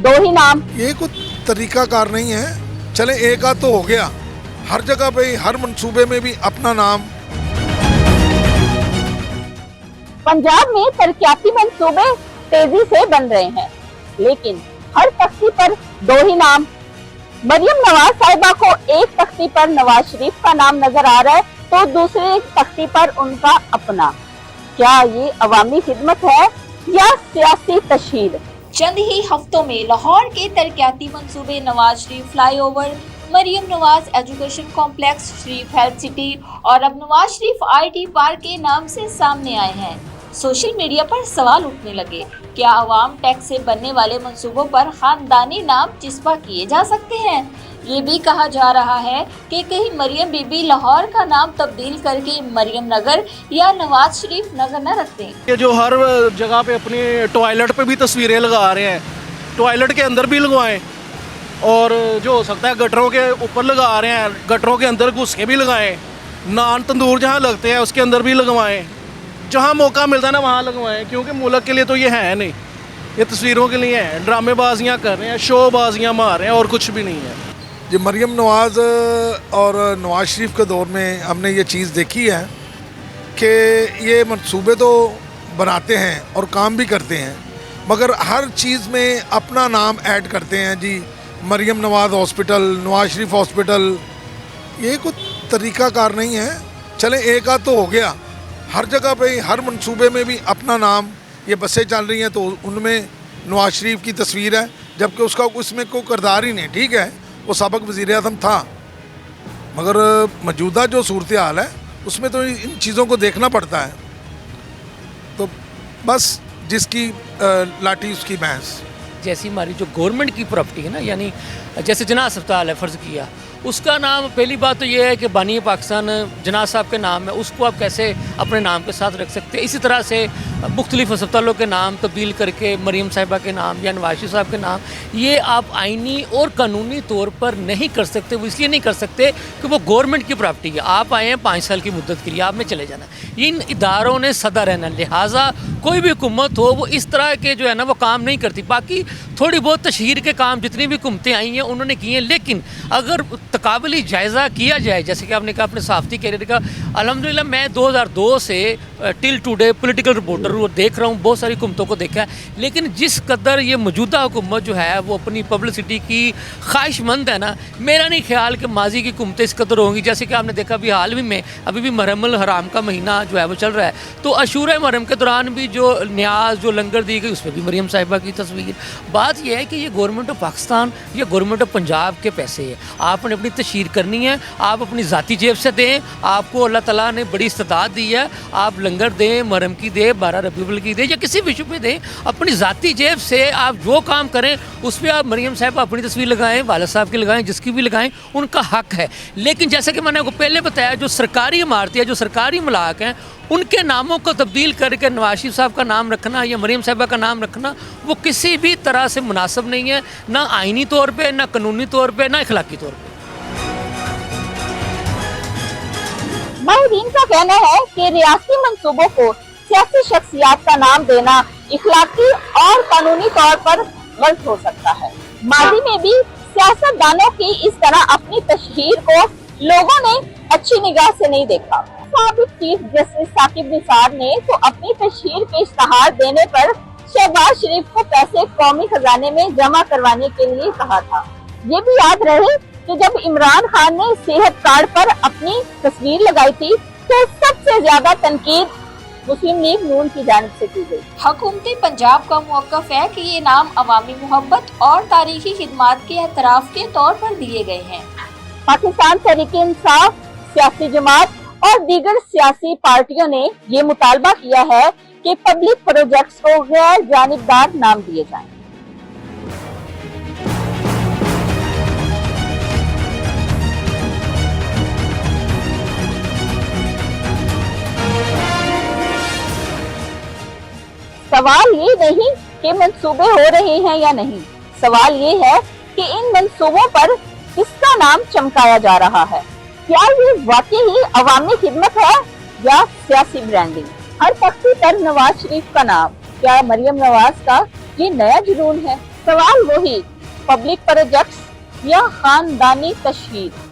दो ही नाम। ये कुछ तरीकाकार नहीं है। चले एक आध तो हो गया, हर जगह पे हर मंसूबे में भी अपना नाम। पंजाब में तरक्याती मंसूबे तेजी से बन रहे हैं, लेकिन हर तख्ती पर दो ही नाम। मरियम नवाज साहिबा को एक तख्ती पर नवाज शरीफ का नाम नजर आ रहा है तो दूसरे तख्ती पर उनका अपना। क्या ये अवामी खिदमत है या सियासी तशहीर? चंद ही हफ्तों में लाहौर के तरक्याती मंसूबे Nawaz Sharif flyover, Maryam Nawaz education complex, Sharif health city और अब नवाज शरीफ IT पार्क के नाम से सामने आए हैं। सोशल मीडिया पर सवाल उठने लगे, क्या अवाम टैक्स से बनने वाले मंसूबों पर खानदानी नाम चिस्पा किए जा सकते हैं? ये भी कहा जा रहा है कि कहीं मरियम बीबी लाहौर का नाम तब्दील करके मरियम नगर या नवाज शरीफ नगर न रख दें। ये जो हर जगह पे अपने टॉयलेट पे भी तस्वीरें लगा रहे हैं, टॉयलेट के अंदर भी लगवाएं और जो हो सकता है गटरों के ऊपर लगा रहे हैं, गटरों के अंदर घुस के भी लगाएं। नान तंदूर जहाँ लगते हैं उसके अंदर भी लगवाएं, जहाँ मौका मिलता है ना वहाँ लगवाएं, क्योंकि मुल्क के लिए तो ये है नहीं, ये तस्वीरों के लिए है। ड्रामेबाजियाँ कर रहे हैं, शोबाजियाँ मार रहे हैं और कुछ भी नहीं है। जी, मरियम नवाज़ और नवाज शरीफ के दौर में हमने ये चीज़ देखी है कि ये मंसूबे तो बनाते हैं और काम भी करते हैं, मगर हर चीज़ में अपना नाम ऐड करते हैं। जी, मरियम नवाज़ हॉस्पिटल, नवाज शरीफ हॉस्पिटल, ये कुछ तरीकाकार नहीं है। चले एक आध तो हो गया, हर जगह पे हर मंसूबे में भी अपना नाम। ये बसें चल रही हैं तो उनमें नवाज शरीफ की तस्वीर है, जबकि उसका उसमें कोई किरदार ही नहीं। ठीक है, वो सबक वज़ीर आज़म था, मगर मौजूदा जो सूरत हाल है उसमें तो इन चीज़ों को देखना पड़ता है। तो बस जिसकी लाठी उसकी भैंस। जैसी हमारी जो गवर्नमेंट की प्रॉपर्टी है ना, यानी जैसे जना अस्पताल है, फ़र्ज़ किया उसका नाम, पहली बात तो ये है कि बानी पाकिस्तान जना साहब के नाम है, उसको आप कैसे अपने नाम के साथ रख सकते हैं। इसी तरह से मुख्तलिफ अस्पतालों के नाम तब्दील करके मरियम साहिबा के नाम या नवाज शरीफ साहब के नाम, ये आप आइनी और कानूनी तौर पर नहीं कर सकते। वो इसलिए नहीं कर सकते कि वो गवर्नमेंट की प्रॉपर्टी है। आप आए हैं 5 साल की मुद्दत के लिए, आप में चले जाना। इन इदारों ने सदा रहना, लिहाजा कोई भी हुकूमत हो वो इस तरह के जो है ना वो काम नहीं करती। बाकी थोड़ी बहुत तशहीर के काम जितनी भी हुकूमतें आई हैं उन्होंने किए हैं, लेकिन अगर तकाबली जायज़ा किया जाए, जैसे कि आपने कहा अपने सहाफ़ती कैरियर का, अल्हम्दुलिल्लाह मैं 2002 से टिल टुडे पॉलिटिकल रिपोर्टर और देख रहा हूँ, बहुत सारी हुकूमतों को देखा है, लेकिन जिस कदर ये मौजूदा हुकूमत जो है वो अपनी पब्लिसिटी की ख्वाहिशमंद है ना, मेरा नहीं ख्याल कि माजी की हुकूमतें इस कदर होंगी। जैसे कि आपने देखा अभी हाल ही में अभी भी मुहर्रम हराम का महीना जो है वो चल रहा है, तो अशूरा मुहर्रम के दौरान भी जो न्याज जो लंगर दी गई उसमें भी मरियम साहिबा की तस्वीर। बात यह है कि ये गवर्नमेंट ऑफ पाकिस्तान या गवर्नमेंट ऑफ पंजाब के पैसे है, आपने अपनी तशहीर करनी है, आप अपनी ज़ाती जेब से दें। आपको अल्लाह ताला ने बड़ी इस्तिताअत दी है, आप लंगर दें, मुहर्रम की दें, 12 रबीउल की दें या किसी भी शुबे दें, अपनी ज़ाती जेब से आप जो काम करें उस पर आप मरियम साहब अपनी तस्वीर लगाएं, वालिद साहब की लगाएं, जिसकी भी लगाएं, उनका हक है। लेकिन जैसा कि मैंने आपको पहले बताया, जो सरकारी इमारतें हैं, जो सरकारी मलाक हैं, उनके नामों को तब्दील करके नवाज शरीफ साहब का नाम रखना या मरियम साहिबा का नाम रखना वो किसी भी तरह से मुनासिब नहीं है, ना आइनी तौर पे, ना कानूनी तौर पे, ना इखलाकी तौर पे। माहिरीन का कहना है कि रियासती मंसूबों को सियासी शख्सियात का नाम देना इखलाकी और कानूनी तौर पर गलत हो सकता है। माजी में भी सियासतदानों की इस तरह अपनी तशहीर को लोगों ने अच्छी निगाह से नहीं देखा। साबिक चीफ जस्टिस साकिब निसार ने तो अपनी तशहीर के इश्तहार देने पर शहबाज शरीफ को पैसे कौमी खजाने में जमा करवाने के लिए कहा था। ये भी याद रहे कि जब इमरान खान ने सेहत कार्ड पर अपनी तस्वीर लगाई थी तो सबसे ज्यादा तनकीद मुस्लिम लीग नून की जानिब से की गई। हुकूमती पंजाब का मौक़िफ़ है कि ये नाम अवामी मोहब्बत और तारीखी खिदमात के एतराफ़ के तौर पर दिए गए हैं। पाकिस्तान तहरीक-ए-इंसाफ, सियासी जमात और दीगर सियासी पार्टियों ने ये मुतालबा किया है कि पब्लिक प्रोजेक्ट्स को गैर जानिबदार नाम दिए जाएं। सवाल ये नहीं कि मंसूबे हो रहे हैं या नहीं, सवाल ये है कि इन मंसूबों पर किसका नाम चमकाया जा रहा है। क्या ये वाकई ही अवामी खिदमत है या सियासी ब्रांडिंग? हर तख्ती पर नवाज शरीफ का नाम, क्या मरियम नवाज का ये नया जुनून है? सवाल वही, पब्लिक प्रोजेक्ट्स या खानदानी तशहीर।